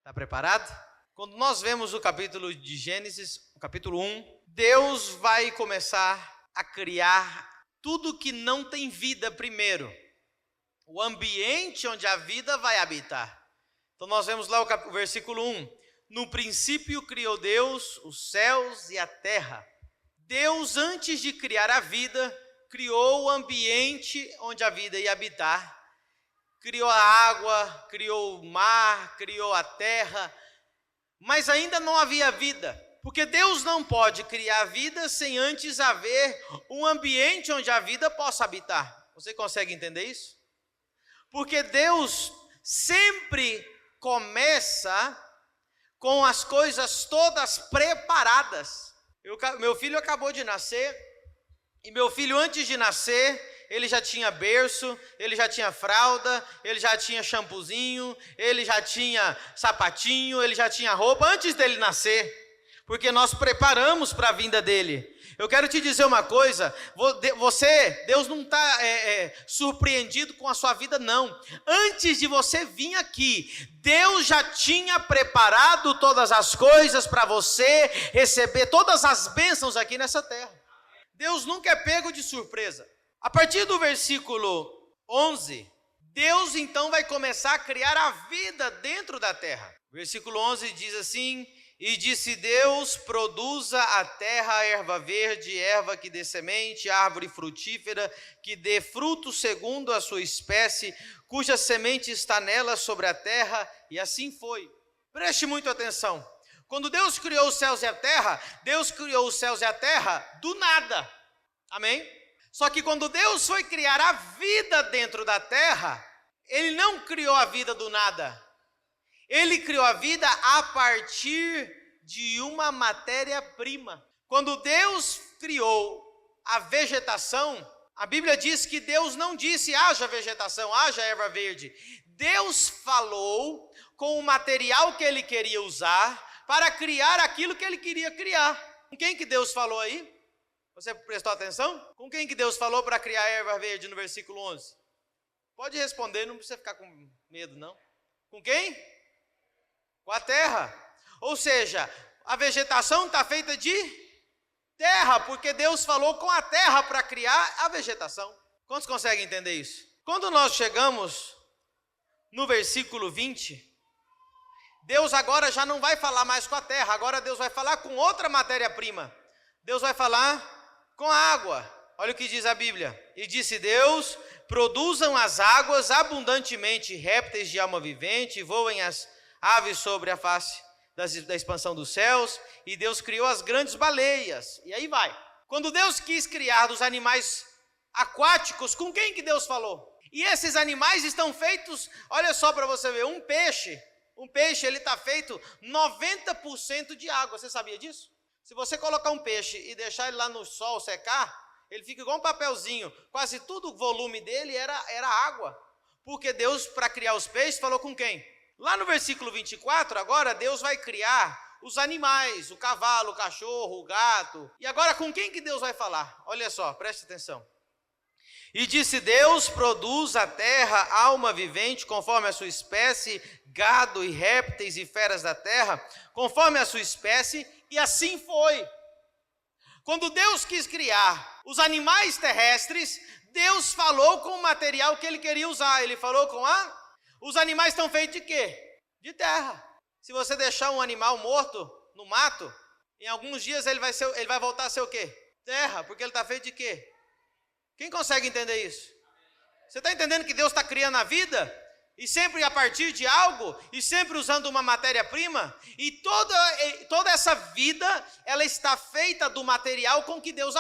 Está preparado? Quando nós vemos o capítulo de Gênesis, o capítulo 1, Deus vai começar a criar tudo que não tem vida primeiro. O ambiente onde a vida vai habitar. Então nós vemos lá o versículo 1. No princípio criou Deus os céus e a terra. Deus, antes de criar a vida, criou o ambiente onde a vida ia habitar. Criou a água, criou o mar, criou a terra, mas ainda não havia vida, porque Deus não pode criar vida sem antes haver um ambiente onde a vida possa habitar. Você consegue entender isso? Porque Deus sempre começa com as coisas todas preparadas. Meu filho acabou de nascer, e meu filho, antes de nascer, ele já tinha berço, ele já tinha fralda, ele já tinha shampoozinho, ele já tinha sapatinho, ele já tinha roupa antes dele nascer, porque nós preparamos para a vinda dele. Eu quero te dizer uma coisa, Deus não está surpreendido com a sua vida, não. Antes de você vir aqui, Deus já tinha preparado todas as coisas para você receber todas as bênçãos aqui nessa terra. Deus nunca é pego de surpresa. A partir do versículo 11, Deus então vai começar a criar a vida dentro da terra. O versículo 11 diz assim: e disse Deus, produza a terra erva verde, erva que dê semente, árvore frutífera, que dê fruto segundo a sua espécie, cuja semente está nela sobre a terra, e assim foi. Preste muito atenção. Quando Deus criou os céus e a terra, Deus criou os céus e a terra do nada. Amém? Só que quando Deus foi criar a vida dentro da terra, Ele não criou a vida do nada. Ele criou a vida a partir de uma matéria-prima. Quando Deus criou a vegetação, a Bíblia diz que Deus não disse haja vegetação, haja erva verde. Deus falou com o material que Ele queria usar para criar aquilo que Ele queria criar. Com quem que Deus falou aí? Você prestou atenção? Com quem que Deus falou para criar a erva verde no versículo 11? Pode responder, não precisa ficar com medo, não. Com quem? Com a terra. Ou seja, a vegetação está feita de terra, porque Deus falou com a terra para criar a vegetação. Quantos conseguem entender isso? Quando nós chegamos no versículo 20, Deus agora já não vai falar mais com a terra, agora Deus vai falar com outra matéria-prima. Deus vai falar com a água. Olha o que diz a Bíblia. E disse Deus, produzam as águas abundantemente répteis de alma vivente, voem as aves sobre a face da expansão dos céus, e Deus criou as grandes baleias. E aí vai. Quando Deus quis criar dos animais aquáticos, com quem que Deus falou? E esses animais estão feitos, olha só para você ver, um peixe ele está feito 90% de água. Você sabia disso? Se você colocar um peixe e deixar ele lá no sol secar, ele fica igual um papelzinho. Quase todo o volume dele era água. Porque Deus, para criar os peixes, falou com quem? Lá no versículo 24, agora Deus vai criar os animais, o cavalo, o cachorro, o gato. E agora com quem que Deus vai falar? Olha só, preste atenção. E disse Deus, produz a terra alma vivente, conforme a sua espécie, gado e répteis e feras da terra, conforme a sua espécie, e assim foi. Quando Deus quis criar os animais terrestres, Deus falou com o material que Ele queria usar. Ele falou com os animais estão feitos de quê? De terra. Se você deixar um animal morto no mato, em alguns dias ele vai voltar a ser o quê? Terra, porque ele está feito de quê? Quem consegue entender isso? Você está entendendo que Deus está criando a vida? E sempre a partir de algo, e sempre usando uma matéria-prima, e toda essa vida, ela está feita do material com que Deus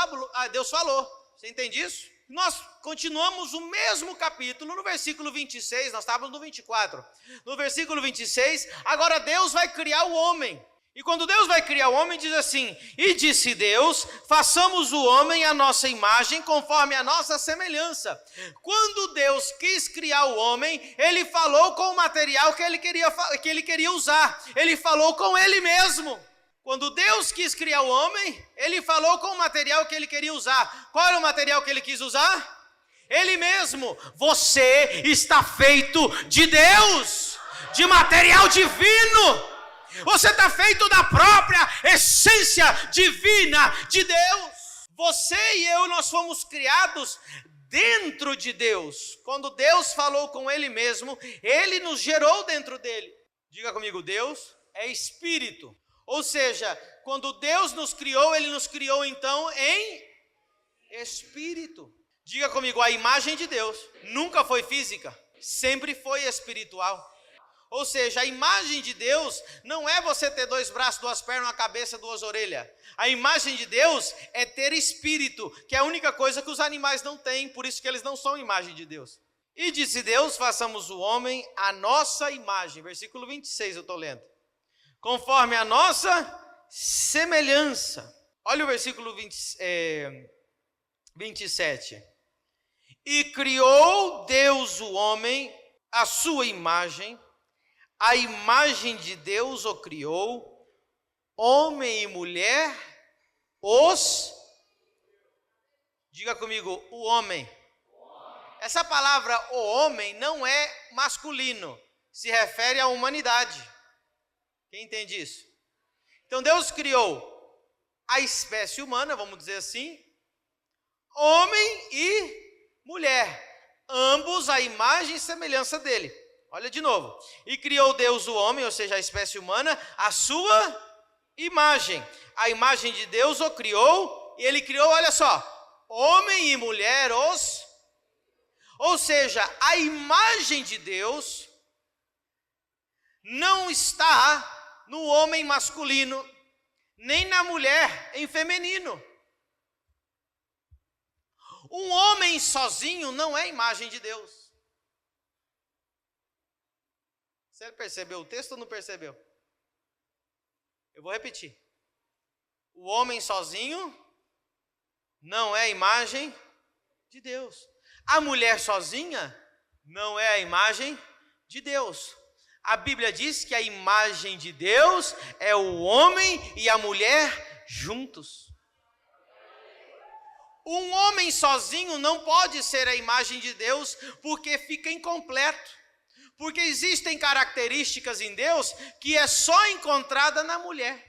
falou. Você entende isso? Nós continuamos o mesmo capítulo, no versículo 26, nós estávamos no 24. No versículo 26, agora Deus vai criar o homem. E quando Deus vai criar o homem, diz assim: e disse Deus, façamos o homem à nossa imagem, conforme a nossa semelhança. Quando Deus quis criar o homem, Ele falou com o material que ele queria usar. Ele falou com Ele mesmo. Quando Deus quis criar o homem, Ele falou com o material que Ele queria usar. Qual era o material que Ele quis usar? Ele mesmo. Você está feito de Deus. de material divino. Você está feito da própria essência divina de Deus. Você e eu, nós fomos criados dentro de Deus. Quando Deus falou com Ele mesmo, Ele nos gerou dentro dele. Diga comigo, Deus é espírito. Ou seja, quando Deus nos criou, Ele nos criou então em espírito. Diga comigo, a imagem de Deus nunca foi física, sempre foi espiritual. Ou seja, a imagem de Deus não é você ter 2 braços, 2 pernas, 1 cabeça, 2 orelhas. A imagem de Deus é ter espírito, que é a única coisa que os animais não têm, por isso que eles não são imagem de Deus. E disse Deus, façamos o homem à nossa imagem. Versículo 26 eu estou lendo. Conforme a nossa semelhança. Olha o versículo 27. E criou Deus o homem à sua imagem. A imagem de Deus o criou, homem e mulher, diga comigo, o homem. Essa palavra, o homem, não é masculino, se refere à humanidade. Quem entende isso? Então Deus criou a espécie humana, vamos dizer assim, homem e mulher, ambos a imagem e semelhança dele. Olha de novo. E criou Deus o homem, ou seja, a espécie humana, a sua imagem. A imagem de Deus o criou, e ele criou, olha só, homem e mulher Ou seja, a imagem de Deus não está no homem masculino, nem na mulher em feminino. Um homem sozinho não é imagem de Deus. Você percebeu o texto ou não percebeu? Eu vou repetir. O homem sozinho não é imagem de Deus. A mulher sozinha não é a imagem de Deus. A Bíblia diz que a imagem de Deus é o homem e a mulher juntos. Um homem sozinho não pode ser a imagem de Deus porque fica incompleto. Porque existem características em Deus que é só encontrada na mulher.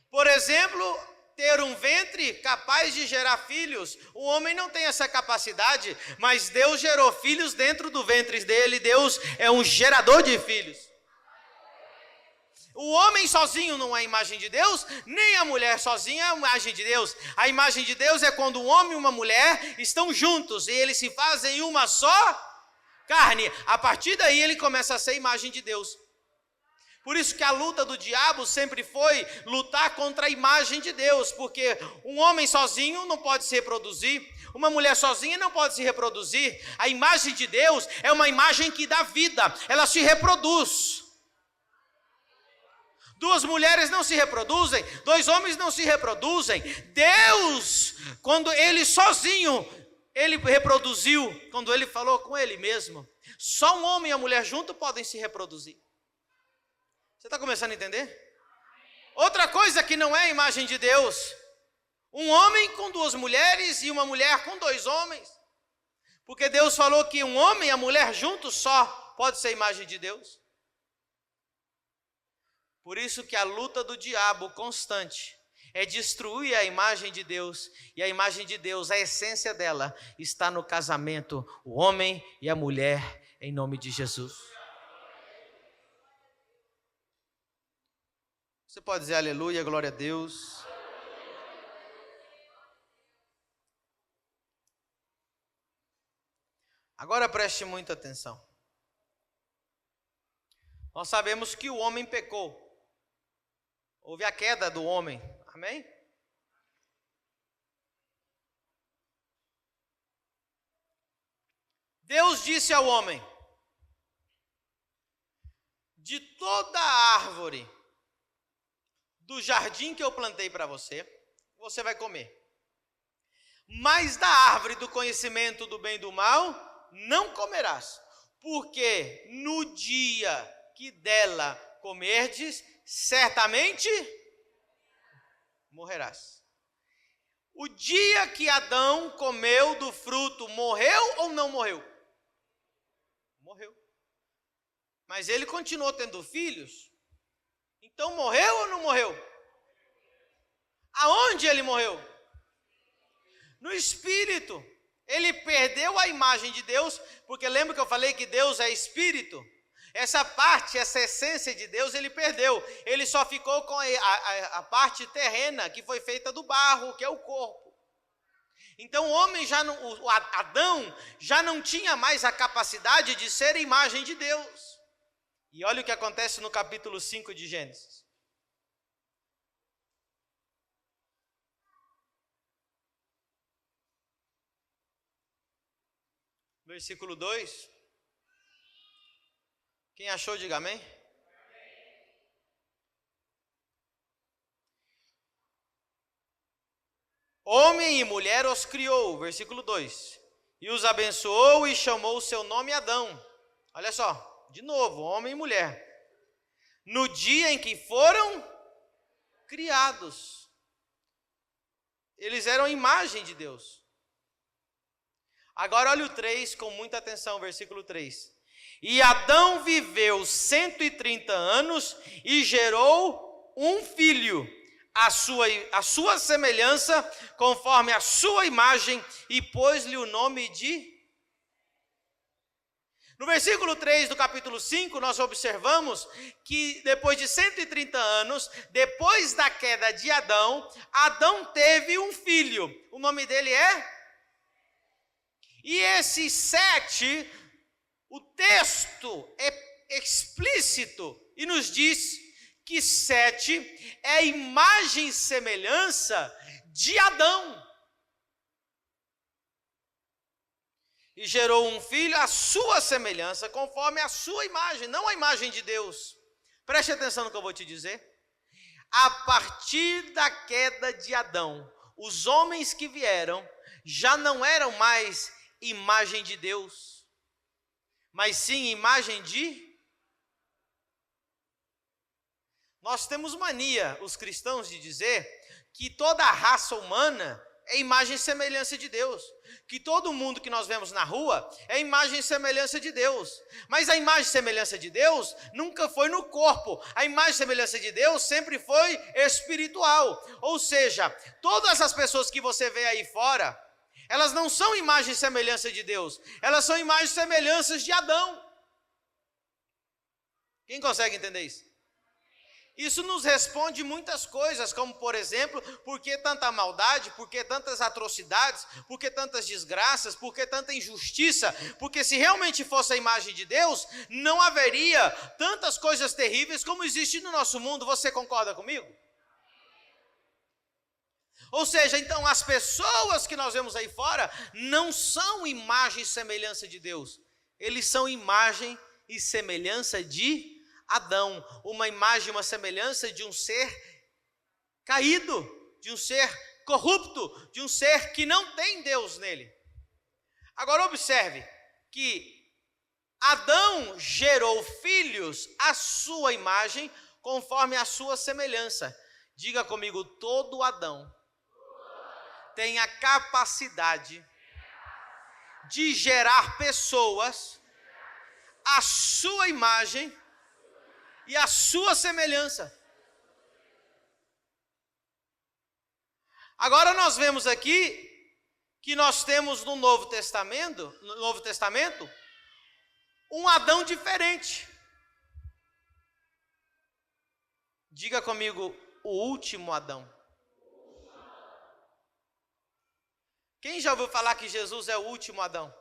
Por exemplo, ter um ventre capaz de gerar filhos. O homem não tem essa capacidade, mas Deus gerou filhos dentro do ventre dele. Deus é um gerador de filhos. O homem sozinho não é a imagem de Deus, nem a mulher sozinha é a imagem de Deus. A imagem de Deus é quando um homem e uma mulher estão juntos e eles se fazem uma só carne. A partir daí ele começa a ser a imagem de Deus. Por isso que a luta do diabo sempre foi lutar contra a imagem de Deus, porque um homem sozinho não pode se reproduzir, uma mulher sozinha não pode se reproduzir. A imagem de Deus é uma imagem que dá vida, ela se reproduz. 2 mulheres não se reproduzem, 2 homens não se reproduzem. Deus, quando ele sozinho, ele reproduziu, quando ele falou com ele mesmo. Só um homem e a mulher junto podem se reproduzir. Você está começando a entender? Outra coisa que não é a imagem de Deus, um homem com 2 mulheres e uma mulher com 2 homens. Porque Deus falou que um homem e a mulher juntos só pode ser a imagem de Deus. Por isso que a luta do diabo constante é destruir a imagem de Deus. E a imagem de Deus, a essência dela, está no casamento, o homem e a mulher, em nome de Jesus. Você pode dizer aleluia, glória a Deus. Agora preste muita atenção. Nós sabemos que o homem pecou. Houve a queda do homem, amém? Deus disse ao homem: de toda a árvore do jardim que eu plantei para você, você vai comer. Mas da árvore do conhecimento do bem e do mal, não comerás. Porque no dia que dela comerdes, certamente morrerás. O dia que Adão comeu do fruto, morreu ou não morreu? Morreu. Mas ele continuou tendo filhos. Então morreu ou não morreu? Aonde ele morreu? No espírito. Ele perdeu a imagem de Deus, porque lembra que eu falei que Deus é espírito? Essa parte, essa essência de Deus, ele perdeu. Ele só ficou com a parte terrena, que foi feita do barro, que é o corpo. Então o homem Adão já não tinha mais a capacidade de ser a imagem de Deus. E olha o que acontece no capítulo 5 de Gênesis. Versículo 2. Quem achou, diga amém. Homem e mulher os criou, versículo 2. E os abençoou e chamou o seu nome Adão. Olha só, de novo, homem e mulher. No dia em que foram criados. Eles eram a imagem de Deus. Agora olha o 3 com muita atenção, versículo 3. E Adão viveu 130 anos e gerou um filho, a sua semelhança, conforme a sua imagem, e pôs-lhe o nome de... No versículo 3 do capítulo 5, nós observamos que depois de 130 anos, depois da queda de Adão, Adão teve um filho. O nome dele é... E esse Sete, o texto é explícito e nos diz que Sete é a imagem e semelhança de Adão. E gerou um filho à sua semelhança, conforme a sua imagem, não a imagem de Deus. Preste atenção no que eu vou te dizer. A partir da queda de Adão, os homens que vieram já não eram mais imagem de Deus, mas sim imagem de... Nós temos mania, os cristãos, de dizer que toda a raça humana é imagem e semelhança de Deus, que todo mundo que nós vemos na rua é imagem e semelhança de Deus, mas a imagem e semelhança de Deus nunca foi no corpo, a imagem e semelhança de Deus sempre foi espiritual, ou seja, todas as pessoas que você vê aí fora, elas não são imagem e semelhança de Deus, elas são imagens e semelhanças de Adão. Quem consegue entender isso? Isso nos responde muitas coisas, como por exemplo, por que tanta maldade, por que tantas atrocidades, por que tantas desgraças, por que tanta injustiça, porque se realmente fosse a imagem de Deus, não haveria tantas coisas terríveis como existe no nosso mundo. Você concorda comigo? Ou seja, então as pessoas que nós vemos aí fora não são imagem e semelhança de Deus, eles são imagem e semelhança de Adão, uma imagem, uma semelhança de um ser caído, de um ser corrupto, de um ser que não tem Deus nele. Agora observe que Adão gerou filhos à sua imagem, conforme a sua semelhança. Diga comigo, todo Adão tem a capacidade de gerar pessoas à sua imagem e à sua semelhança. Agora nós vemos aqui que nós temos no Novo Testamento, um Adão diferente. Diga comigo, o último Adão. Quem já ouviu falar que Jesus é o último Adão?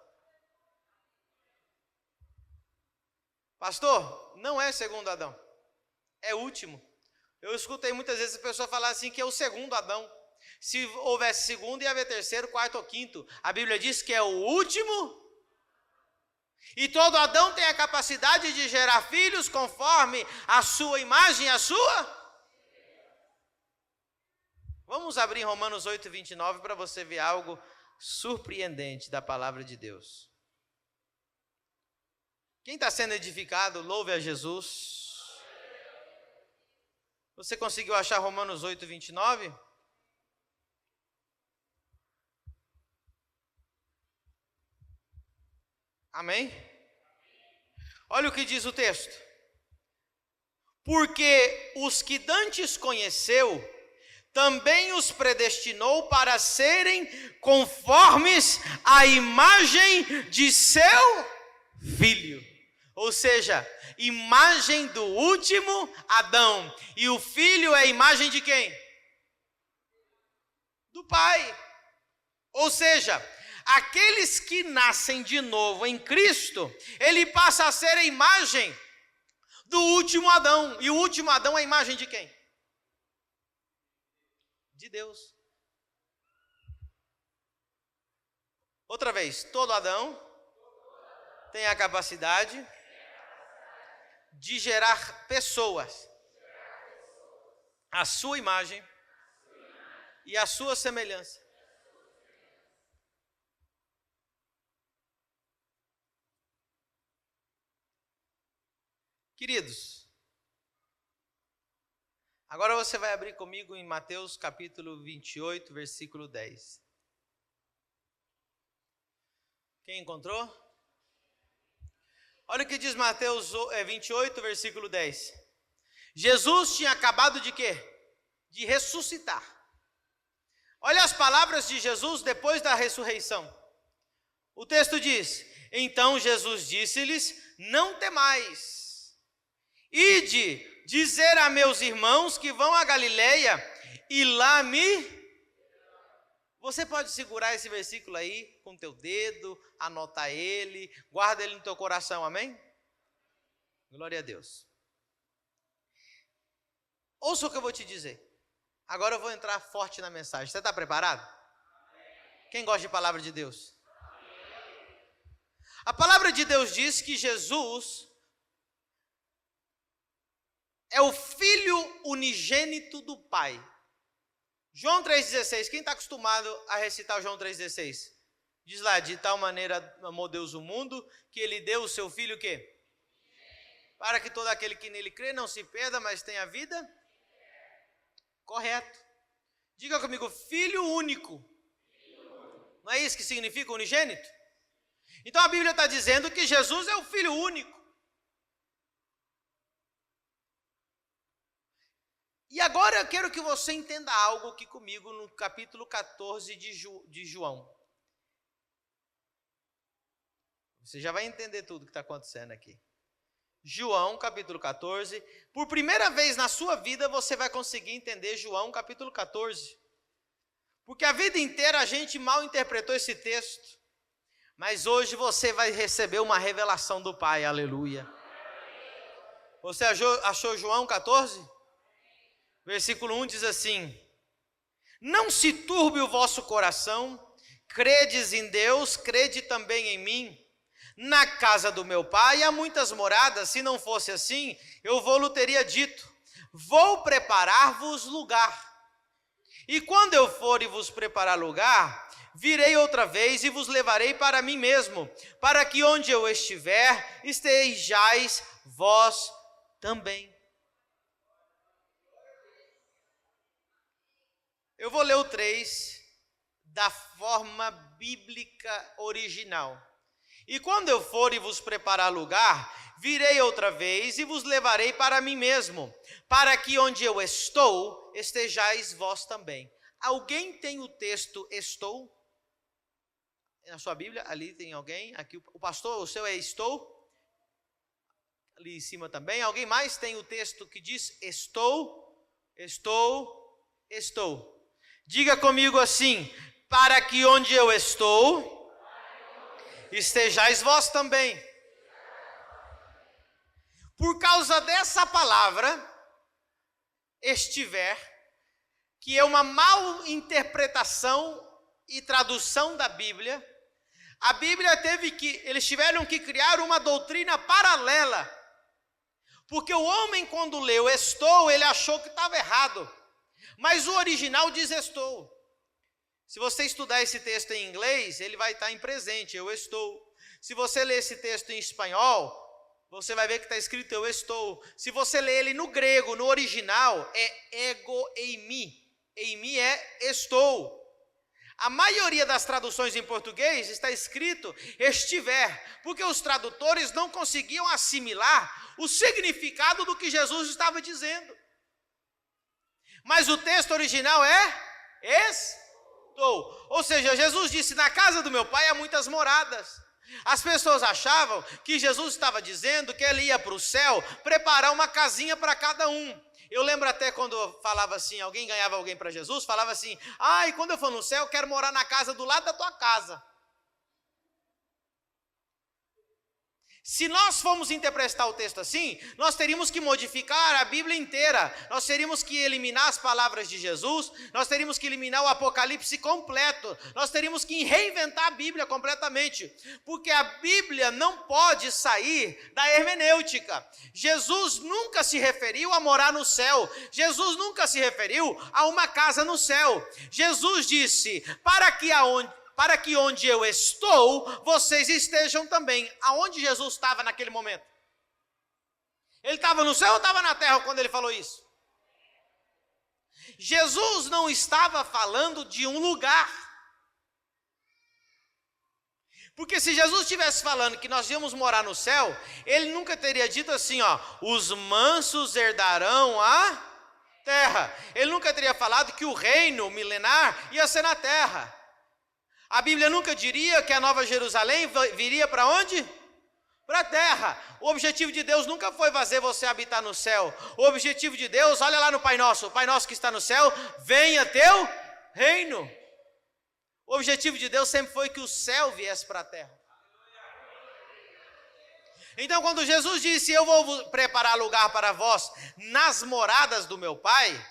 Pastor, não é segundo Adão, é último. Eu escutei muitas vezes a pessoa falar assim que é o segundo Adão. Se houvesse segundo, ia haver terceiro, quarto ou quinto. A Bíblia diz que é o último. E todo Adão tem a capacidade de gerar filhos conforme a sua imagem, a sua... Vamos abrir Romanos 8, 29 para você ver algo surpreendente da palavra de Deus. Quem está sendo edificado, louve a Jesus. Você conseguiu achar Romanos 8, 29? Amém? Olha o que diz o texto. Porque os que dantes conheceu, também os predestinou para serem conformes à imagem de seu Filho. Ou seja, imagem do último Adão. E o Filho é a imagem de quem? Do Pai. Ou seja, aqueles que nascem de novo em Cristo, ele passa a ser a imagem do último Adão. E o último Adão é a imagem de quem? De Deus. Outra vez, todo Adão tem a capacidade de gerar pessoas à sua imagem e à sua semelhança. Queridos, agora você vai abrir comigo em Mateus capítulo 28, versículo 10. Quem encontrou? Olha o que diz Mateus 28, versículo 10. Jesus tinha acabado de quê? De ressuscitar. Olha as palavras de Jesus depois da ressurreição. O texto diz: então Jesus disse-lhes: não temais. Ide dizer a meus irmãos que vão a Galileia e lá me... Você pode segurar esse versículo aí com teu dedo, anotar ele, guarda ele no teu coração, amém? Glória a Deus. Ouça o que eu vou te dizer. Agora eu vou entrar forte na mensagem. Você está preparado? Quem gosta de palavra de Deus? A palavra de Deus diz que Jesus é o Filho unigênito do Pai. João 3,16, quem está acostumado a recitar João 3,16? Diz lá: de tal maneira amou Deus o mundo, que ele deu o seu Filho o quê? Para que todo aquele que nele crê não se perda, mas tenha vida. Correto. Diga comigo: Filho único. Não é isso que significa unigênito? Então a Bíblia está dizendo que Jesus é o Filho único. E agora eu quero que você entenda algo aqui comigo no capítulo 14 de João. Você já vai entender tudo que está acontecendo aqui. João, capítulo 14. Por primeira vez na sua vida você vai conseguir entender João, capítulo 14. Porque a vida inteira a gente mal interpretou esse texto. Mas hoje você vai receber uma revelação do Pai, aleluia. Você achou João 14? Versículo 1 diz assim: não se turbe o vosso coração, credes em Deus, crede também em mim. Na casa do meu pai há muitas moradas, se não fosse assim, eu vou-lhe teria dito, vou preparar-vos lugar. E quando eu for e vos preparar lugar, virei outra vez e vos levarei para mim mesmo, para que onde eu estiver, estejais vós também. Eu vou ler o 3 da forma bíblica original. E quando eu for e vos preparar lugar, virei outra vez e vos levarei para mim mesmo, para que onde eu estou, estejais vós também. Alguém tem o texto estou? Na sua Bíblia, ali tem alguém? Aqui o pastor, o seu é estou? Ali em cima também. Alguém mais tem o texto que diz estou, estou, estou? Diga comigo assim: para que onde eu estou, estejais vós também. Por causa dessa palavra, estiver, que é uma mal interpretação e tradução da Bíblia, a Bíblia eles tiveram que criar uma doutrina paralela. Porque o homem, quando leu estou, ele achou que estava errado. Mas o original diz estou. Se você estudar esse texto em inglês, ele vai estar em presente, eu estou. Se você ler esse texto em espanhol, você vai ver que está escrito eu estou. Se você ler ele no grego, no original, é ego eimi. Eimi é estou. A maioria das traduções em português está escrito estiver, porque os tradutores não conseguiam assimilar o significado do que Jesus estava dizendo. Mas o texto original é estou. Ou seja, Jesus disse, na casa do meu pai há muitas moradas. As pessoas achavam que Jesus estava dizendo que ele ia para o céu preparar uma casinha para cada um. Eu lembro até quando falava assim, alguém ganhava alguém para Jesus, falava assim, e quando eu for no céu, eu quero morar na casa do lado da tua casa. Se nós formos interpretar o texto assim, nós teríamos que modificar a Bíblia inteira, nós teríamos que eliminar as palavras de Jesus, nós teríamos que eliminar o Apocalipse completo, nós teríamos que reinventar a Bíblia completamente, porque a Bíblia não pode sair da hermenêutica. Jesus nunca se referiu a morar no céu, Jesus nunca se referiu a uma casa no céu. Jesus disse, para que onde eu estou, vocês estejam também. Aonde Jesus estava naquele momento? Ele estava no céu ou estava na terra quando ele falou isso? Jesus não estava falando de um lugar. Porque se Jesus estivesse falando que nós íamos morar no céu, ele nunca teria dito assim, os mansos herdarão a terra. Ele nunca teria falado que o reino milenar ia ser na terra. A Bíblia nunca diria que a Nova Jerusalém viria para onde? Para a terra. O objetivo de Deus nunca foi fazer você habitar no céu. O objetivo de Deus, olha lá no Pai Nosso. O Pai Nosso que está no céu, venha teu reino. O objetivo de Deus sempre foi que o céu viesse para a terra. Então quando Jesus disse, eu vou preparar lugar para vós nas moradas do meu Pai,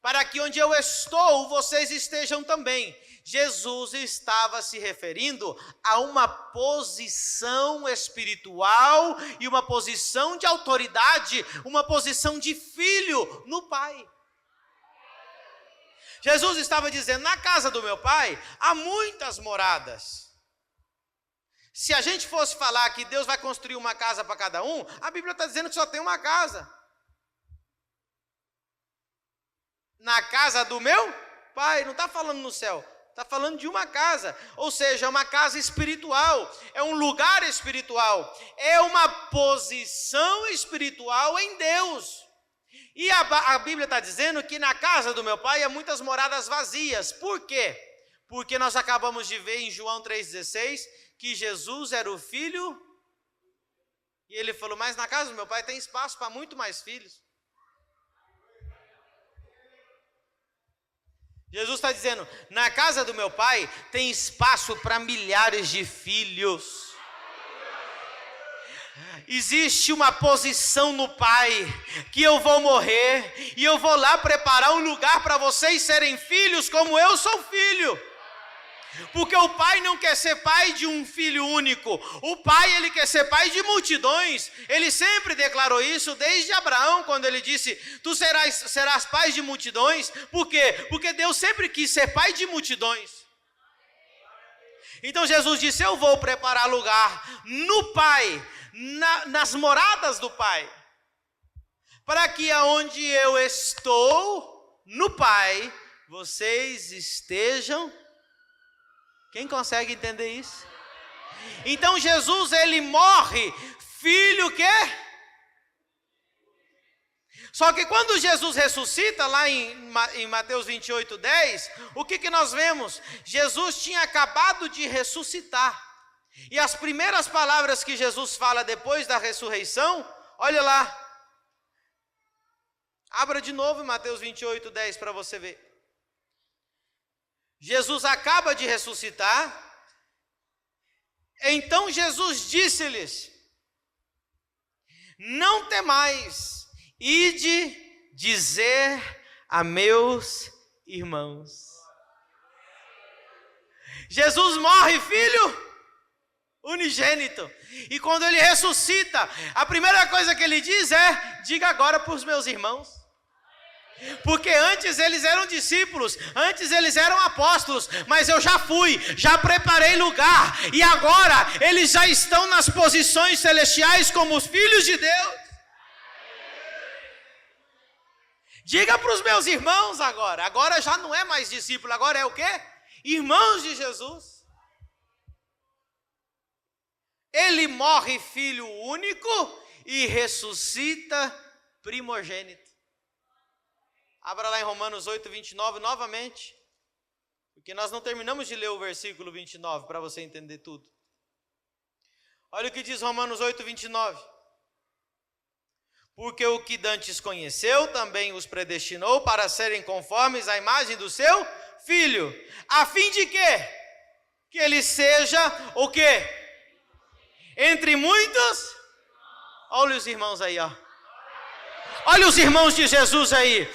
para que onde eu estou, vocês estejam também. Jesus estava se referindo a uma posição espiritual e uma posição de autoridade, uma posição de filho no Pai. Jesus estava dizendo, na casa do meu Pai há muitas moradas. Se a gente fosse falar que Deus vai construir uma casa para cada um, a Bíblia está dizendo que só tem uma casa. Na casa do meu Pai, não está falando no céu. Está falando de uma casa, ou seja, é uma casa espiritual, é um lugar espiritual, é uma posição espiritual em Deus. E a Bíblia está dizendo que na casa do meu Pai há muitas moradas vazias. Por quê? Porque nós acabamos de ver em João 3,16 que Jesus era o filho, e ele falou, mas na casa do meu Pai tem espaço para muito mais filhos. Jesus está dizendo, na casa do meu Pai tem espaço para milhares de filhos. Existe uma posição no Pai, que eu vou morrer, e eu vou lá preparar um lugar para vocês serem filhos como eu sou filho. Porque o Pai não quer ser pai de um filho único. O Pai, ele quer ser pai de multidões. Ele sempre declarou isso desde Abraão, quando ele disse, tu serás pai de multidões. Por quê? Porque Deus sempre quis ser pai de multidões. Então Jesus disse, eu vou preparar lugar no Pai, nas moradas do Pai, para que aonde eu estou, no Pai, vocês estejam. Quem consegue entender isso? Então Jesus, ele morre, filho quê? Só que quando Jesus ressuscita, lá em Mateus 28:10, o que nós vemos? Jesus tinha acabado de ressuscitar. E as primeiras palavras que Jesus fala depois da ressurreição, olha lá. Abra de novo Mateus 28:10 para você ver. Jesus acaba de ressuscitar, então Jesus disse-lhes, não temais, ide dizer a meus irmãos. Jesus morre, filho unigênito, e quando ele ressuscita, a primeira coisa que ele diz é, diga agora para os meus irmãos. Porque antes eles eram discípulos, antes eles eram apóstolos, mas eu já fui, já preparei lugar, e agora eles já estão nas posições celestiais como os filhos de Deus. Diga para os meus irmãos agora já não é mais discípulo, agora é o quê? irmãos de Jesus. Ele morre filho único e ressuscita primogênito. Abra lá em Romanos 8, 29 novamente, porque nós não terminamos de ler o versículo 29 para você entender tudo. Olha o que diz Romanos 8, 29. Porque o que dantes conheceu, também os predestinou para serem conformes à imagem do seu Filho, a fim de quê? Que ele seja o quê? Entre muitos. Olha os irmãos aí, ó. Olha os irmãos de Jesus aí.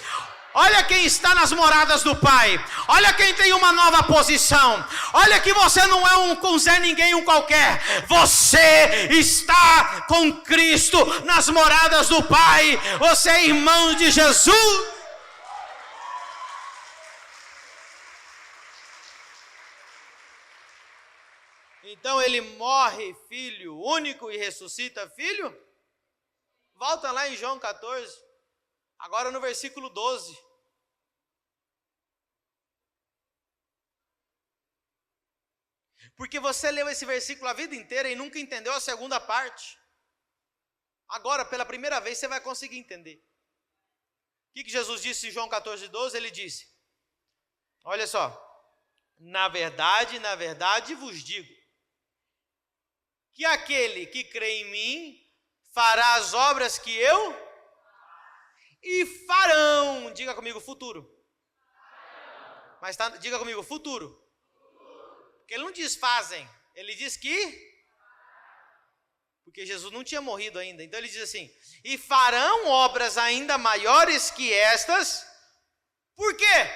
Olha quem está nas moradas do Pai. Olha quem tem uma nova posição. Olha que você não é um Zé Ninguém, um qualquer. Você está com Cristo nas moradas do Pai. Você é irmão de Jesus. Então ele morre filho único e ressuscita filho. Volta lá em João 14. Agora no versículo 12. Porque você leu esse versículo a vida inteira e nunca entendeu a segunda parte. Agora, pela primeira vez, você vai conseguir entender. O que Jesus disse em João 14, 12? Ele disse, olha só, na verdade vos digo, que aquele que crê em mim fará as obras que eu e farão. Diga comigo, futuro. Mas diga comigo, futuro. Porque ele não diz fazem, ele diz que... Porque Jesus não tinha morrido ainda. Então ele diz assim, e farão obras ainda maiores que estas. Por quê?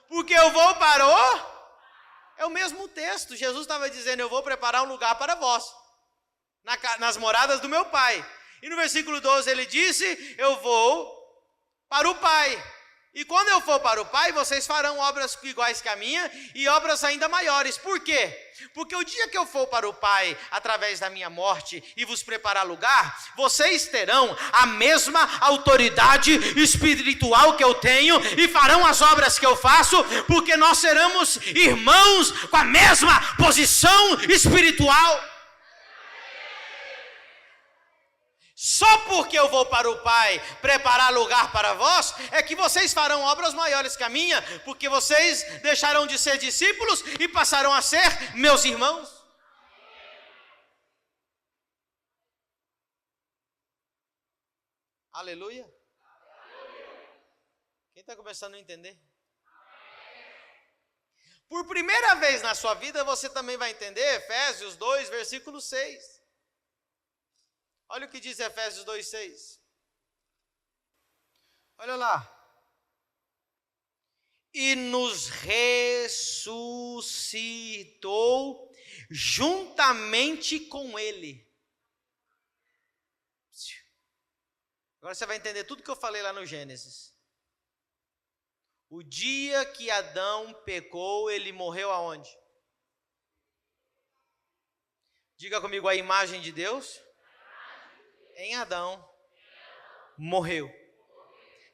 Porque eu vou para o... É o mesmo texto. Jesus estava dizendo, eu vou preparar um lugar para vós, nas moradas do meu Pai. E no versículo 12 ele disse, eu vou para o Pai. E quando eu for para o Pai, vocês farão obras iguais que a minha e obras ainda maiores. Por quê? Porque o dia que eu for para o Pai, através da minha morte, e vos preparar lugar, vocês terão a mesma autoridade espiritual que eu tenho e farão as obras que eu faço, porque nós seremos irmãos com a mesma posição espiritual. Só porque eu vou para o Pai preparar lugar para vós, é que vocês farão obras maiores que a minha, porque vocês deixarão de ser discípulos e passarão a ser meus irmãos. Aleluia. Quem está começando a entender? Por primeira vez na sua vida, você também vai entender Efésios 2, versículo 6. Olha o que diz Efésios 2,6. Olha lá. E nos ressuscitou juntamente com Ele. Agora você vai entender tudo que eu falei lá no Gênesis. O dia que Adão pecou, ele morreu aonde? Diga comigo, a imagem de Deus. Em Adão, morreu.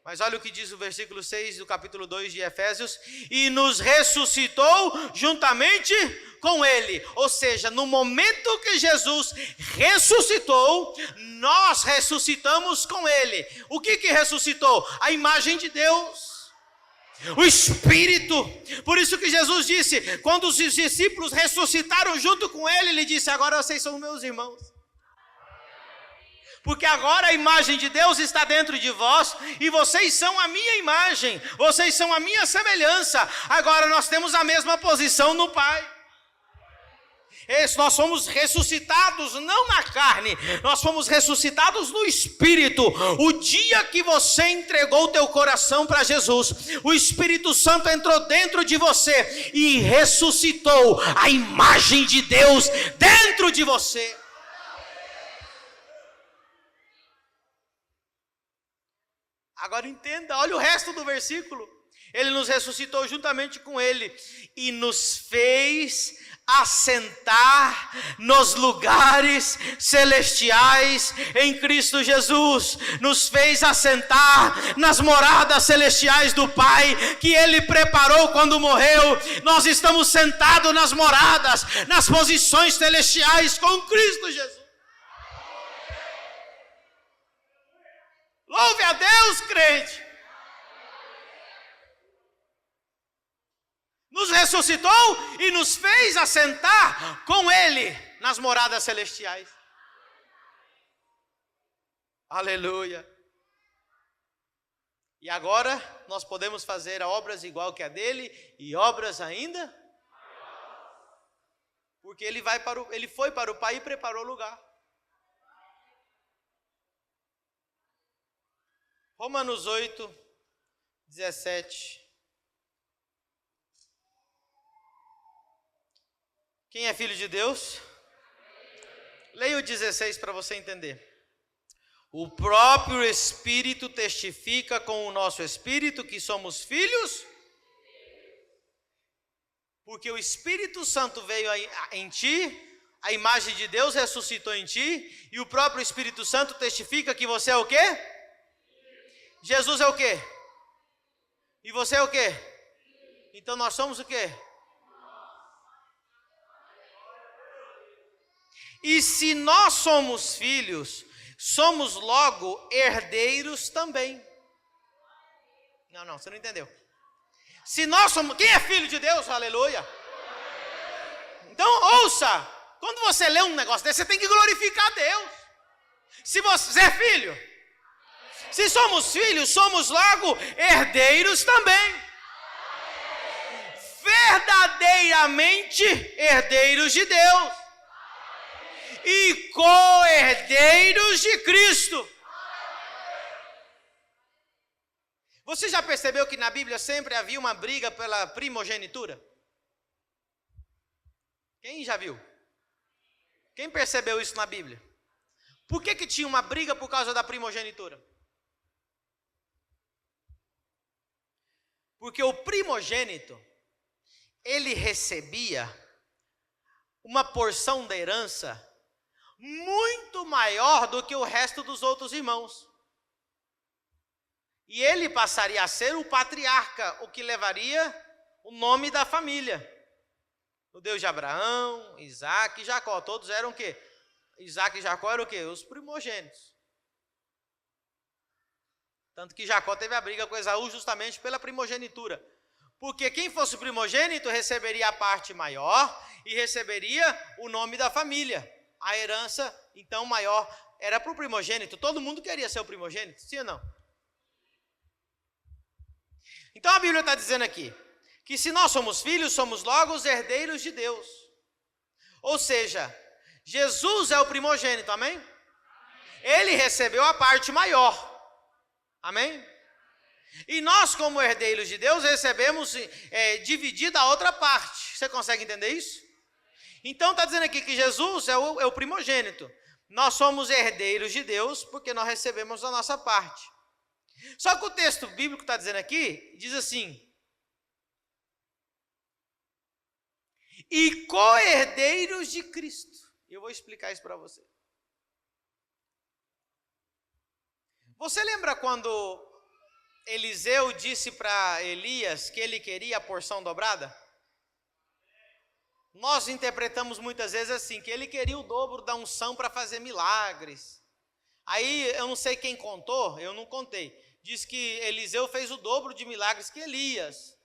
Mas olha o que diz o versículo 6 do capítulo 2 de Efésios. E nos ressuscitou juntamente com Ele. Ou seja, no momento que Jesus ressuscitou, nós ressuscitamos com Ele. O que ressuscitou? A imagem de Deus. O Espírito. Por isso que Jesus disse, quando os discípulos ressuscitaram junto com Ele, Ele disse, agora vocês são meus irmãos. Porque agora a imagem de Deus está dentro de vós, e vocês são a minha imagem, vocês são a minha semelhança. Agora nós temos a mesma posição no Pai. Nós somos ressuscitados não na carne, nós fomos ressuscitados no Espírito. O dia que você entregou o teu coração para Jesus, o Espírito Santo entrou dentro de você e ressuscitou a imagem de Deus dentro de você. Agora entenda, olha o resto do versículo. Ele nos ressuscitou juntamente com Ele e nos fez assentar nos lugares celestiais em Cristo Jesus. Nos fez assentar nas moradas celestiais do Pai que Ele preparou quando morreu. Nós estamos sentados nas moradas, nas posições celestiais com Cristo Jesus. Louve a Deus, crente. Nos ressuscitou e nos fez assentar com Ele nas moradas celestiais. Aleluia. E agora nós podemos fazer obras igual que a dele e obras ainda, porque ele foi para o Pai e preparou o lugar. Romanos 8, 17. Quem é filho de Deus? Leia o 16 para você entender. O próprio Espírito testifica com o nosso Espírito que somos filhos, porque o Espírito Santo veio em ti, a imagem de Deus ressuscitou em ti, e o próprio Espírito Santo testifica que você é o quê? Jesus é o quê? E você é o quê? Então nós somos o quê? E se nós somos filhos, somos logo herdeiros também. Não, você não entendeu. Se nós somos... Quem é filho de Deus? Aleluia. Então ouça, quando você lê um negócio desse, você tem que glorificar a Deus. Se você é filho, se somos filhos, somos logo herdeiros também. Verdadeiramente herdeiros de Deus. E co-herdeiros de Cristo. Você já percebeu que na Bíblia sempre havia uma briga pela primogenitura? Quem já viu? Quem percebeu isso na Bíblia? Por que tinha uma briga por causa da primogenitura? Porque o primogênito, ele recebia uma porção da herança muito maior do que o resto dos outros irmãos. E ele passaria a ser o patriarca, o que levaria o nome da família. O Deus de Abraão, Isaac e Jacó, todos eram o quê? Isaac e Jacó eram o quê? Os primogênitos. Tanto que Jacó teve a briga com Esaú justamente pela primogenitura. Porque quem fosse o primogênito receberia a parte maior e receberia o nome da família. A herança, então, maior era para o primogênito. Todo mundo queria ser o primogênito, sim ou não? Então a Bíblia está dizendo aqui, que se nós somos filhos, somos logo os herdeiros de Deus. Ou seja, Jesus é o primogênito, amém? Ele recebeu a parte maior, amém? E nós, como herdeiros de Deus, recebemos dividida a outra parte. Você consegue entender isso? Então está dizendo aqui que Jesus é o primogênito. Nós somos herdeiros de Deus porque nós recebemos a nossa parte. Só que o texto bíblico está dizendo aqui, diz assim: e co-herdeiros de Cristo. Eu vou explicar isso para você. Você lembra quando Eliseu disse para Elias que ele queria a porção dobrada? Nós interpretamos muitas vezes assim, que ele queria o dobro da unção para fazer milagres. Aí eu não sei quem contou, eu não contei. Diz que Eliseu fez o dobro de milagres que Elias.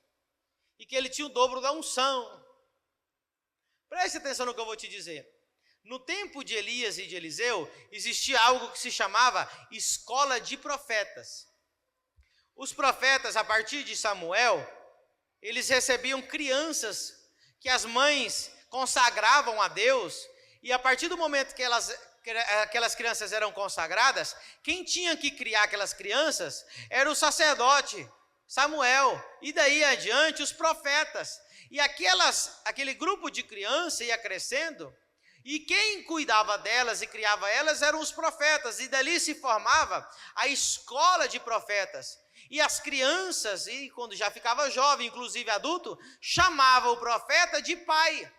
E que ele tinha o dobro da unção. Preste atenção no que eu vou te dizer. No tempo de Elias e de Eliseu, existia algo que se chamava escola de profetas. Os profetas, a partir de Samuel, eles recebiam crianças que as mães consagravam a Deus, e a partir do momento que aquelas crianças eram consagradas, quem tinha que criar aquelas crianças era o sacerdote, Samuel, e daí adiante os profetas. E aquele grupo de crianças ia crescendo, E quem cuidava delas e criava elas eram os profetas, e dali se formava a escola de profetas. E as crianças, e quando já ficava jovem, inclusive adulto, chamava o profeta de pai.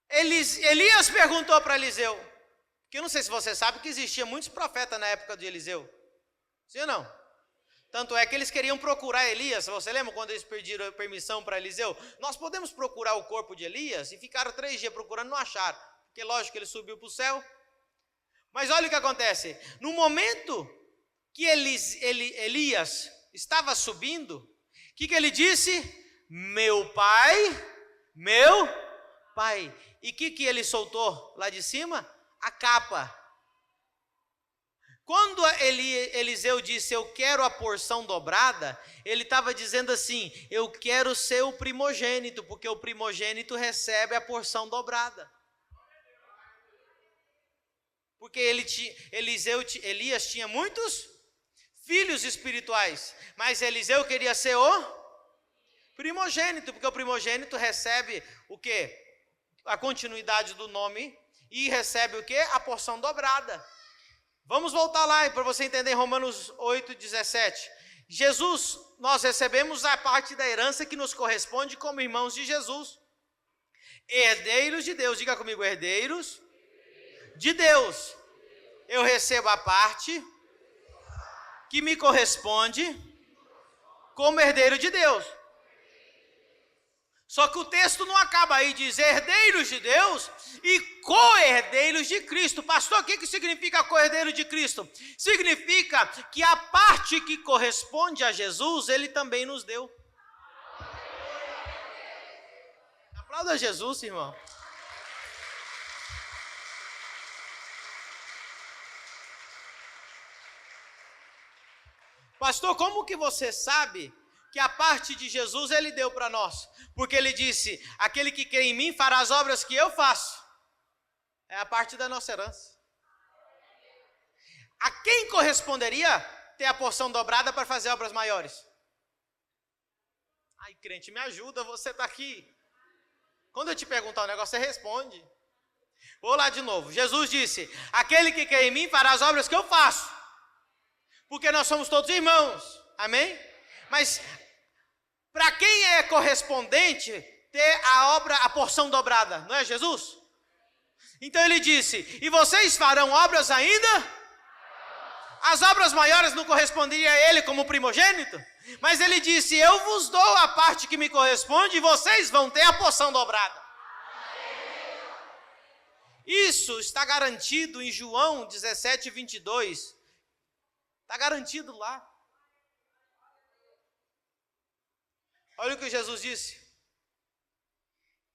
Elias perguntou para Eliseu, que eu não sei se você sabe que existia muitos profetas na época de Eliseu. Sim ou não? Tanto é que eles queriam procurar Elias. Você lembra quando eles pediram permissão para Eliseu? Nós podemos procurar o corpo de Elias? E ficaram 3 dias procurando, não acharam. Porque lógico que ele subiu para o céu. Mas olha o que acontece. No momento que Elias estava subindo, o que ele disse? Meu pai. E o que ele soltou lá de cima? A capa. Quando Eliseu disse, eu quero a porção dobrada, ele estava dizendo assim, eu quero ser o primogênito, porque o primogênito recebe a porção dobrada. Porque Elias tinha muitos filhos espirituais, mas Eliseu queria ser o primogênito, porque o primogênito recebe o quê? A continuidade do nome e recebe o quê? A porção dobrada. Vamos voltar lá para você entender Romanos 8:17. Jesus, nós recebemos a parte da herança que nos corresponde como irmãos de Jesus. Herdeiros de Deus, diga comigo, herdeiros de Deus. Eu recebo a parte que me corresponde como herdeiro de Deus. Só que o texto não acaba aí, diz herdeiros de Deus e co-herdeiros de Cristo. Pastor, o que significa co-herdeiro de Cristo? Significa que a parte que corresponde a Jesus, Ele também nos deu. Aplauda Jesus, irmão. Pastor, como que você sabe que a parte de Jesus Ele deu para nós? Porque Ele disse, aquele que crê em mim fará as obras que eu faço. É a parte da nossa herança. A quem corresponderia ter a porção dobrada para fazer obras maiores? Ai, crente, me ajuda, você está aqui. Quando eu te perguntar um negócio, você responde. Vou lá de novo. Jesus disse, aquele que crê em mim fará as obras que eu faço. Porque nós somos todos irmãos. Amém? Mas para quem é correspondente ter a porção dobrada? Não é Jesus? Então ele disse, e vocês farão obras ainda? As obras maiores não corresponderiam a ele como primogênito? Mas ele disse, eu vos dou a parte que me corresponde e vocês vão ter a porção dobrada. Isso está garantido em João 17:22. Está garantido lá. Olha o que Jesus disse.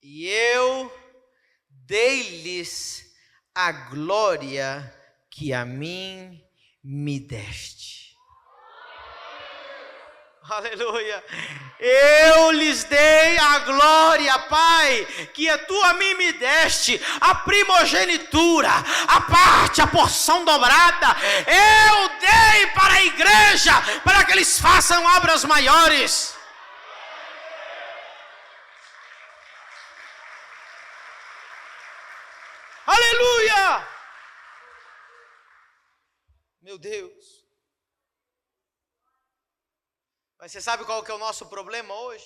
E eu dei-lhes a glória que a mim me deste. Aleluia. Eu lhes dei a glória, Pai, que tu a mim me deste, a primogenitura, a parte, a porção dobrada. Eu dei para a igreja, para que eles façam obras maiores. Aleluia! Meu Deus. Mas você sabe qual que é o nosso problema hoje?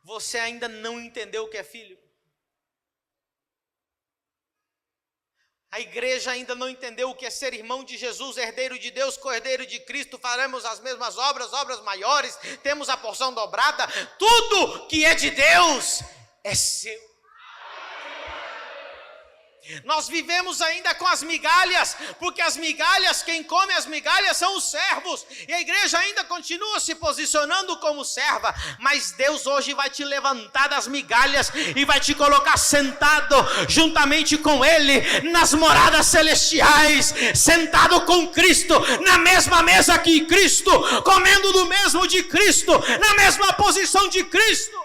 Você ainda não entendeu o que é filho. A igreja ainda não entendeu o que é ser irmão de Jesus, herdeiro de Deus, co-herdeiro de Cristo. Faremos as mesmas obras, obras maiores, temos a porção dobrada. Tudo que é de Deus é seu. Nós vivemos ainda com as migalhas, porque as migalhas, quem come as migalhas são os servos, e a igreja ainda continua se posicionando como serva, mas Deus hoje vai te levantar das migalhas e vai te colocar sentado juntamente com Ele nas moradas celestiais, sentado com Cristo, na mesma mesa que Cristo, comendo do mesmo de Cristo, na mesma posição de Cristo.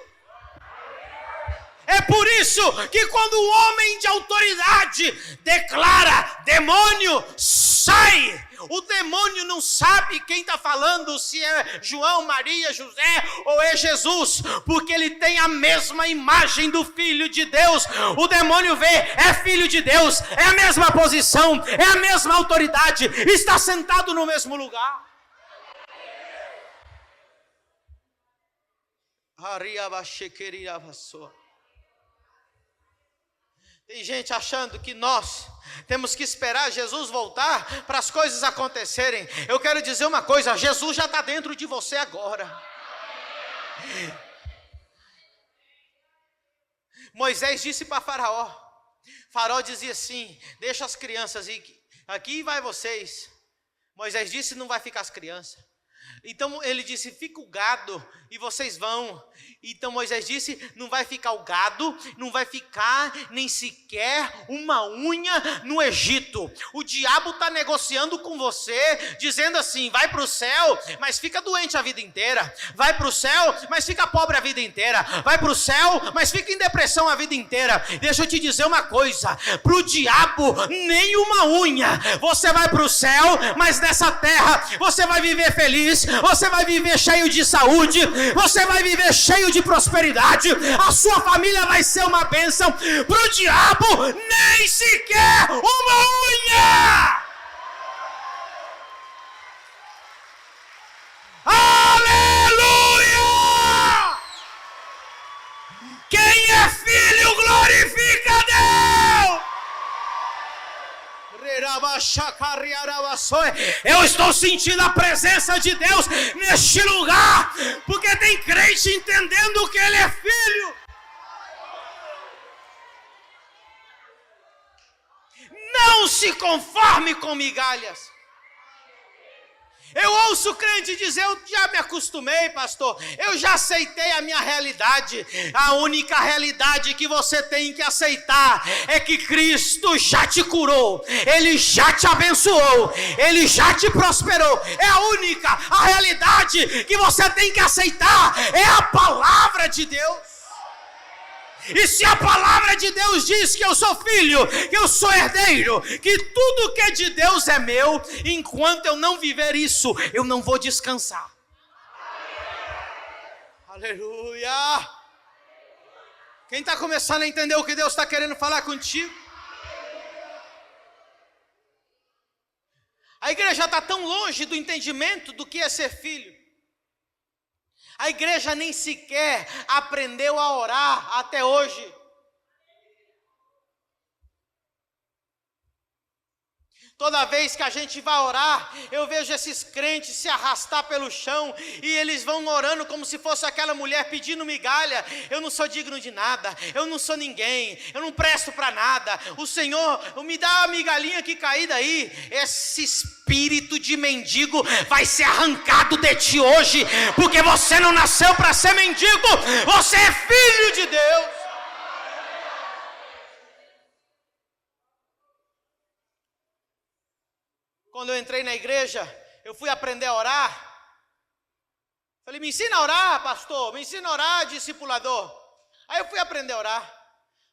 É por isso que quando o homem de autoridade declara demônio, sai. O demônio não sabe quem está falando, se é João, Maria, José ou é Jesus, porque ele tem a mesma imagem do Filho de Deus. O demônio vê, é Filho de Deus, é a mesma posição, é a mesma autoridade, está sentado no mesmo lugar. Tem gente achando que nós temos que esperar Jesus voltar para as coisas acontecerem. Eu quero dizer uma coisa: Jesus já está dentro de você agora. Moisés disse para Faraó. Faraó dizia assim: deixa as crianças ir, aqui vai vocês. Moisés disse: não vai ficar as crianças. Então ele disse: fica o gado e vocês vão. Então Moisés disse: não vai ficar o gado, não vai ficar nem sequer uma unha no Egito. O diabo está negociando com você, dizendo assim: vai para o céu, mas fica doente a vida inteira. Vai para o céu, mas fica pobre a vida inteira. Vai para o céu, mas fica em depressão a vida inteira. Deixa eu te dizer uma coisa: para o diabo, nem uma unha. Você vai para o céu, mas nessa terra você vai viver feliz, você vai viver cheio de saúde, você vai viver cheio de prosperidade, a sua família vai ser uma bênção. Para o diabo, nem sequer uma unha. Aleluia! Quem é filho glorifica a Deus. Eu estou sentindo a presença de Deus neste lugar, porque tem crente entendendo que ele é filho. Não se conforme com migalhas. Eu ouço crente dizer: eu já me acostumei, pastor, eu já aceitei a minha realidade. A única realidade que você tem que aceitar é que Cristo já te curou, Ele já te abençoou, Ele já te prosperou. É a única, a realidade que você tem que aceitar é a palavra de Deus. E se a palavra de Deus diz que eu sou filho, que eu sou herdeiro, que tudo que é de Deus é meu, enquanto eu não viver isso, eu não vou descansar. Aleluia! Quem está começando a entender o que Deus está querendo falar contigo? A igreja está tão longe do entendimento do que é ser filho. A igreja nem sequer aprendeu a orar até hoje. Toda vez que a gente vai orar, eu vejo esses crentes se arrastar pelo chão e eles vão orando como se fosse aquela mulher pedindo migalha. Eu não sou digno de nada, eu não sou ninguém, eu não presto para nada. O Senhor me dá uma migalhinha que cair daí. Esse espírito de mendigo vai ser arrancado de ti hoje, porque você não nasceu para ser mendigo, você é filho de Deus. Quando eu entrei na igreja, eu fui aprender a orar. Falei: me ensina a orar, pastor, me ensina a orar, discipulador. Aí eu fui aprender a orar.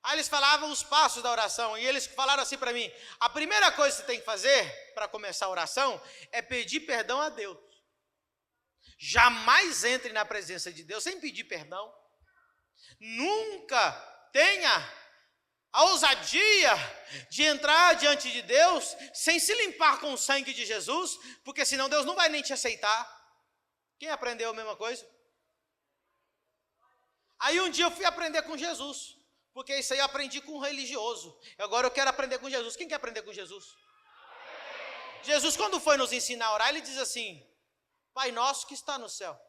Aí eles falavam os passos da oração, e eles falaram assim para mim: a primeira coisa que você tem que fazer para começar a oração é pedir perdão a Deus. Jamais entre na presença de Deus sem pedir perdão. Nunca tenha a ousadia de entrar diante de Deus sem se limpar com o sangue de Jesus, porque senão Deus não vai nem te aceitar. Quem aprendeu a mesma coisa? Aí um dia eu fui aprender com Jesus, porque isso aí eu aprendi com um religioso. Agora eu quero aprender com Jesus. Quem quer aprender com Jesus? Jesus, quando foi nos ensinar a orar, ele diz assim: Pai nosso que está no céu.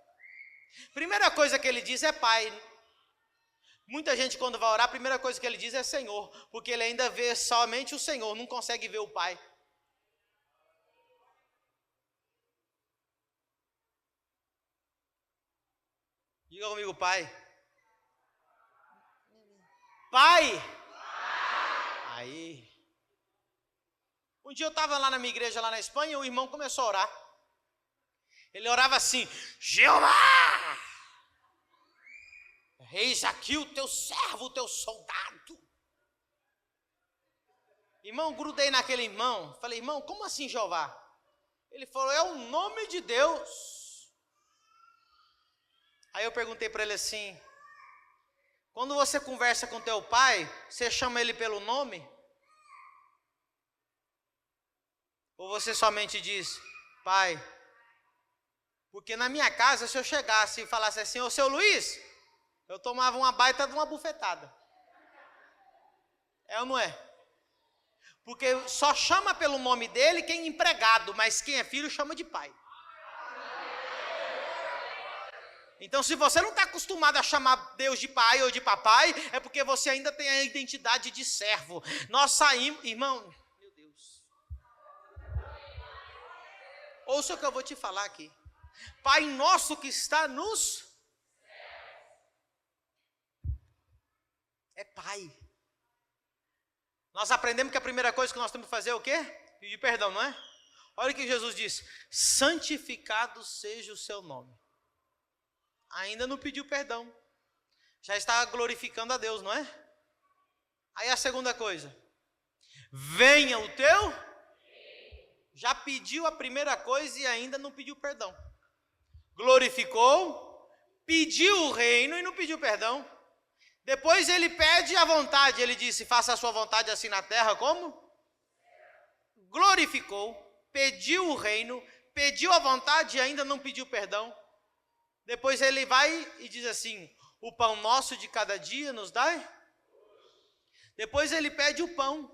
Primeira coisa que ele diz é Pai. Muita gente, quando vai orar, a primeira coisa que ele diz é Senhor, porque ele ainda vê somente o Senhor, não consegue ver o Pai. Diga comigo: Pai. Pai. Aí. Um dia eu estava lá na minha igreja, lá na Espanha, e o irmão começou a orar. Ele orava assim: Jeová! eis aqui o teu servo, o teu soldado. Irmão, grudei naquele irmão. Falei, irmão, como assim Jeová? Ele falou, é o nome de Deus. Aí eu perguntei para ele assim, quando você conversa com teu pai, você chama ele pelo nome? Ou você somente diz, pai? Porque na minha casa, se eu chegasse e falasse assim, ô seu Luiz, eu tomava uma baita de uma bufetada. É ou não é? Porque só chama pelo nome dele quem é empregado, mas quem é filho chama de pai. Então, se você não está acostumado a chamar Deus de pai ou de papai, é porque você ainda tem a identidade de servo. Nós saímos, irmão, meu Deus. Ouça o que eu vou te falar aqui. Pai nosso que está nos... É pai. Nós aprendemos que a primeira coisa que nós temos que fazer é o quê? Pedir perdão, não é? Olha o que Jesus diz. Santificado seja o seu nome. Ainda não pediu perdão. Já está glorificando a Deus, não é? Aí a segunda coisa. Venha o teu. Já pediu a primeira coisa e ainda não pediu perdão. Glorificou, pediu o reino e não pediu perdão. Depois ele pede a vontade, ele disse, faça a sua vontade assim na terra, como? Glorificou, pediu o reino, pediu a vontade e ainda não pediu perdão. Depois ele vai e diz assim, o pão nosso de cada dia nos dai? Depois ele pede o pão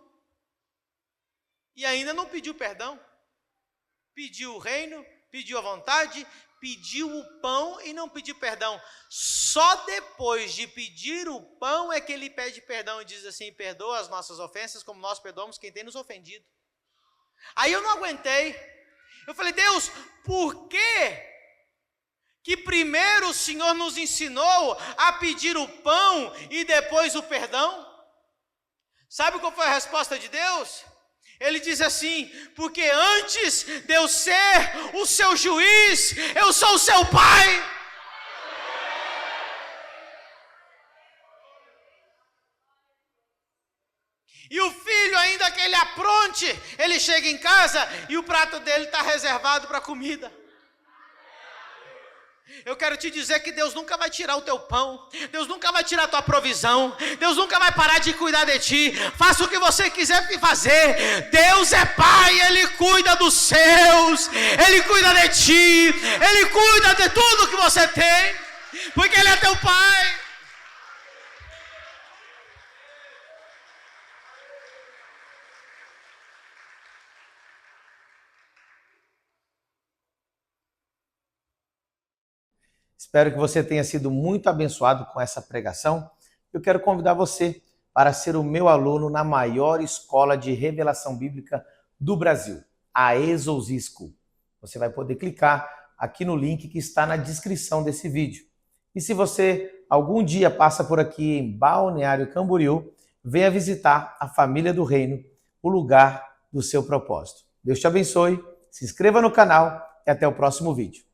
e ainda não pediu perdão. Pediu o reino, pediu a vontade, pediu o pão e não pediu perdão. Só depois de pedir o pão é que ele pede perdão e diz assim, perdoa as nossas ofensas como nós perdoamos quem tem nos ofendido. Aí eu não aguentei. Eu falei, Deus, por que primeiro o Senhor nos ensinou a pedir o pão e depois o perdão? Sabe qual foi a resposta de Deus? Ele diz assim, porque antes de eu ser o seu juiz, eu sou o seu pai. E o filho, ainda que ele apronte, ele chega em casa e o prato dele está reservado para comida. Eu quero te dizer que Deus nunca vai tirar o teu pão, Deus nunca vai tirar a tua provisão, Deus nunca vai parar de cuidar de ti. Faça o que você quiser fazer. Deus é pai, Ele cuida dos seus, Ele cuida de ti, Ele cuida de tudo que você tem, porque Ele é teu pai. Espero que você tenha sido muito abençoado com essa pregação. Eu quero convidar você para ser o meu aluno na maior escola de revelação bíblica do Brasil, a Exousia School. Você vai poder clicar aqui no link que está na descrição desse vídeo. E se você algum dia passa por aqui em Balneário Camboriú, venha visitar a Família do Reino, o lugar do seu propósito. Deus te abençoe, se inscreva no canal e até o próximo vídeo.